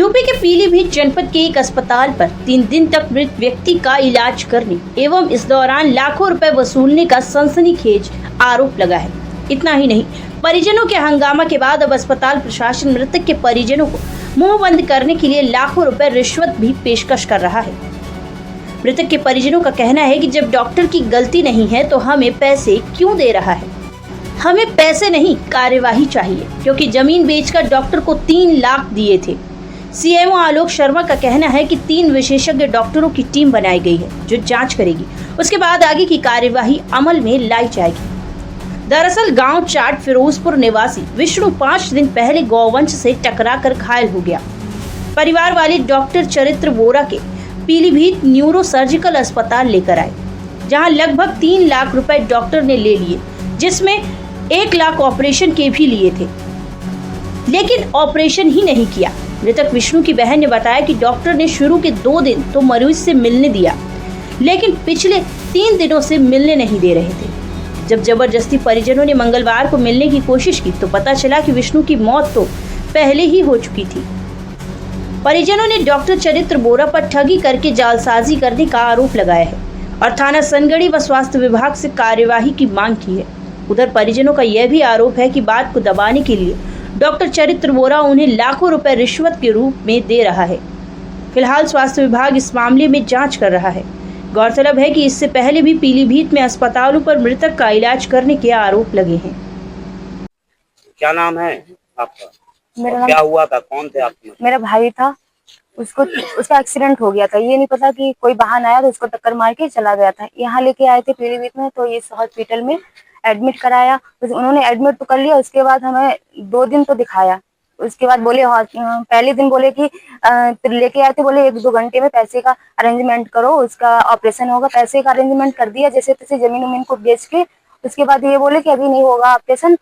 UP के पीलीभीत जनपद के एक अस्पताल पर 3 दिन तक मृत व्यक्ति का इलाज करने एवं इस दौरान लाखों रुपए वसूलने का सनसनीखेज आरोप लगा है। इतना ही नहीं, परिजनों के हंगामा के बाद अब अस्पताल प्रशासन मृतक के परिजनों को मुंह बंद करने के लिए लाखों रुपए रिश्वत भी पेशकश कर रहा है। मृतक के परिजनों का कहना है कि जब डॉक्टर की गलती नहीं है तो हमें पैसे क्यों दे रहा है। हमें पैसे नहीं, कार्यवाही चाहिए, क्योंकि जमीन बेचकर डॉक्टर को 3 लाख दिए थे। सीएमओ आलोक शर्मा का कहना है कि 3 विशेषज्ञ डॉक्टरों की टीम बनाई गई है जो जांच करेगी, उसके बाद आगे की कार्यवाही अमल में लाई जाएगी। दरअसल गांव चाट फिरोजपुर निवासी विष्णु 5 दिन पहले गौवंश से टकराकर घायल हो गया। परिवार वाले डॉक्टर चरित्र बोरा के पीलीभीत न्यूरो सर्जिकल अस्पताल लेकर आए, जहां लगभग 3 लाख रुपए डॉक्टर ने ले लिए, जिसमें 1 लाख ऑपरेशन के भी लिए थे, लेकिन ऑपरेशन ही नहीं किया। मृतक विष्णु की बहन ने बताया कि डॉक्टर ने शुरू के 2 दिन तो मरीज से मिलने दिया, लेकिन पिछले 3 दिनों से मिलने नहीं दे रहे थे। जब जबरदस्ती परिजनों ने मंगलवार को मिलने की कोशिश की तो पता चला कि विष्णु की मौत तो पहले ही हो चुकी थी। परिजनों ने डॉक्टर चरित्र बोरा पर ठगी करके जालसाजी करने का आरोप लगाया है और थाना सनगढ़ी व स्वास्थ्य विभाग से कार्यवाही की मांग की है। उधर परिजनों का यह भी आरोप है कि बात को दबाने के लिए डॉक्टर चरित्र बोरा उन्हें लाखों रुपए रिश्वत के रूप में दे रहा है। फिलहाल स्वास्थ्य विभाग इस मामले में जांच कर रहा है। गौरतलब है कि इससे पहले भी पीलीभीत में अस्पतालों पर मृतक का इलाज करने के आरोप लगे हैं। क्या नाम है आपका? मेरा नाम, क्या हुआ था? कौन थे आप? मेरा भाई था। उसका एक्सीडेंट हो गया था। ये नहीं पता कि कोई वाहन आया तो उसको टक्कर मार के चला गया था। यहाँ लेके आए थे पीलीभीत में, तो इस हॉस्पिटल में एडमिट कराया। उन्होंने एडमिट तो कर लिया, उसके बाद हमें 2 दिन तो दिखाया। उसके बाद बोले, पहले दिन बोले कि लेके आए थे, बोले 1-2 घंटे में पैसे का अरेंजमेंट करो, उसका ऑपरेशन होगा। पैसे का अरेंजमेंट कर दिया जैसे तैसे जमीन उमीन को बेच के। उसके बाद ये बोले कि अभी नहीं होगा ऑपरेशन,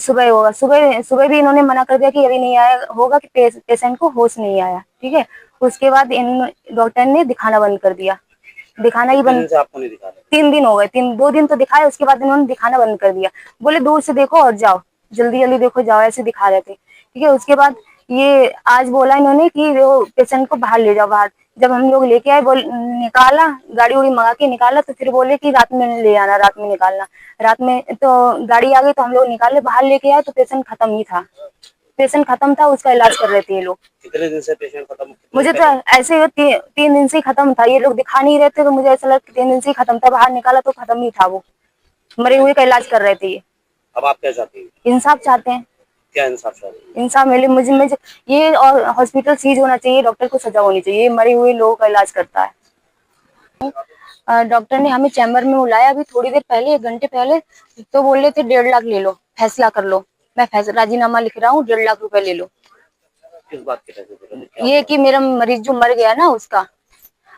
सुबह होगा। सुबह भी इन्होंने मना कर दिया कि अभी नहीं आया होगा, कि पेशेंट को होश नहीं आया। ठीक है, उसके बाद इन डॉक्टर ने दिखाना बंद कर दिया। दिखाना ही बंद, आपको नहीं दिखा? 3 दिन हो गए। 2 दिन तो दिखाए, उसके बाद इन्होंने दिखाना बंद कर दिया। बोले दूर से देखो और जाओ, जल्दी जल्दी देखो जाओ, ऐसे दिखा रहे थे। ठीक है, उसके बाद ये आज बोला इन्होंने कि वो पेशेंट को बाहर ले जाओ। बाहर जब हम लोग लेके आए, निकाला, गाड़ी उड़ी मंगा के निकाला, तो फिर बोले कि रात में ले आना, रात में निकालना। रात में तो गाड़ी आ गई तो हम लोग निकाले, बाहर लेके आए तो पेशेंट खत्म ही था। पेशेंट खत्म था, उसका इलाज कर रहे थे ये लोग। कितने दिन से पेशेंट खत्म? मुझे तो ऐसे 3 दिन से खत्म था। ये लोग दिखा नहीं रहे थे, तो मुझे ऐसा लगा कि 3 दिन से खत्म था। बाहर निकाला तो खत्म ही था, वो मरे हुए का इलाज कर रहे थे ये। अब आप क्या चाहती हैं? इंसाफ चाहते हैं। क्या इंसाफ चाहती हैं? इंसाफ मिले मुझे ये, और हॉस्पिटल सीज होना चाहिए, डॉक्टर को सजा होनी चाहिए। ये मरे हुए लोगों का इलाज करता है। डॉक्टर ने हमें चैम्बर में बुलाया अभी थोड़ी देर पहले, 1 घंटे पहले, तो बोल रहे थे 1.5 लाख ले लो, फैसला कर लो। मैं राजीनामा लिख रहा हूँ, 1.5 लाख रुपए ले लो। किस बात के पैसे? ये कि मेरा मरीज जो मर गया ना, उसका।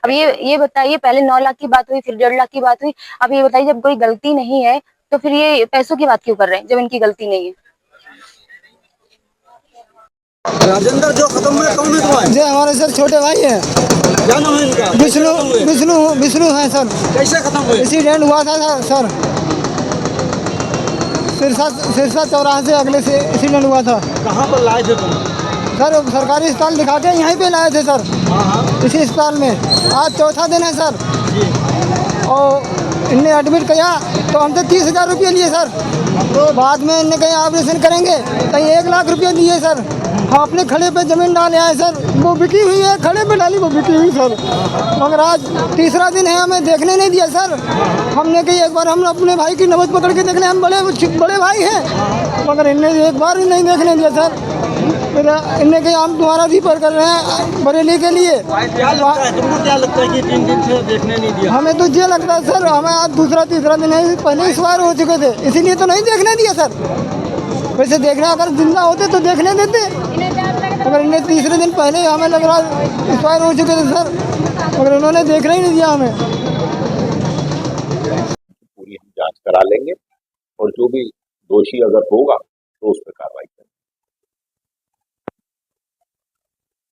अब ये बताइए, पहले 9 लाख की बात हुई, फिर 1.5 लाख की बात हुई। अब ये बताइए, जब कोई गलती नहीं है तो फिर ये पैसों की बात क्यों कर रहे हैं, जब इनकी गलती नहीं है। राजेंद्र जो खत्म हुए कौन है तुम्हारे? ये हमारे सर छोटे भाई हैं। क्या नाम है इनका? विष्णु है सर। कैसे खत्म हुए? एक्सीडेंट हुआ था सर, सिरसा चौराहे से अगले से एक्सीडेंट हुआ था। कहाँ पर लाए थे तुम? सर सरकारी अस्पताल दिखा के यहीं पे लाए थे सर। इसी अस्पताल में आज 4था दिन है सर। और इनने एडमिट किया तो हमसे 30,000 रुपये लिए सर। तो बाद में इनने कहीं ऑपरेशन करेंगे, कहीं 1 लाख रुपये दिए सर। हम अपने खड़े पे जमीन डाले आए सर, वो बिकी हुई है, खड़े पे डाली वो बिकी हुई सर। मगर आज 3रा दिन है, हमें देखने नहीं दिया सर। हमने कही एक बार हम अपने भाई की नब्ज पकड़ के देख लें, हम बड़े भाई हैं, मगर इनने एक बार भी नहीं देखने दिया सर। फिर इनने कही हम तुम्हारा रिफर कर रहे हैं बरेली के लिए। क्या लगता है तुमको? क्या लगता है कि 3 दिन से देखने नहीं दिया? हमें तो ये लगता है सर, हमें आज 2-3 दिन है, पहले इस बार हो चुके थे, इसीलिए तो नहीं देखने दिया सर। वैसे देखना, अगर जिंदा होते तो देखने देते, मगर इन्हें 3रे दिन पहले हमें लग रहा इस बार हो चुके थे सर, मगर उन्होंने देखना ही नहीं दिया हमें। पूरी हम जांच करा लेंगे और जो भी दोषी अगर होगा तो उस पर कार्रवाई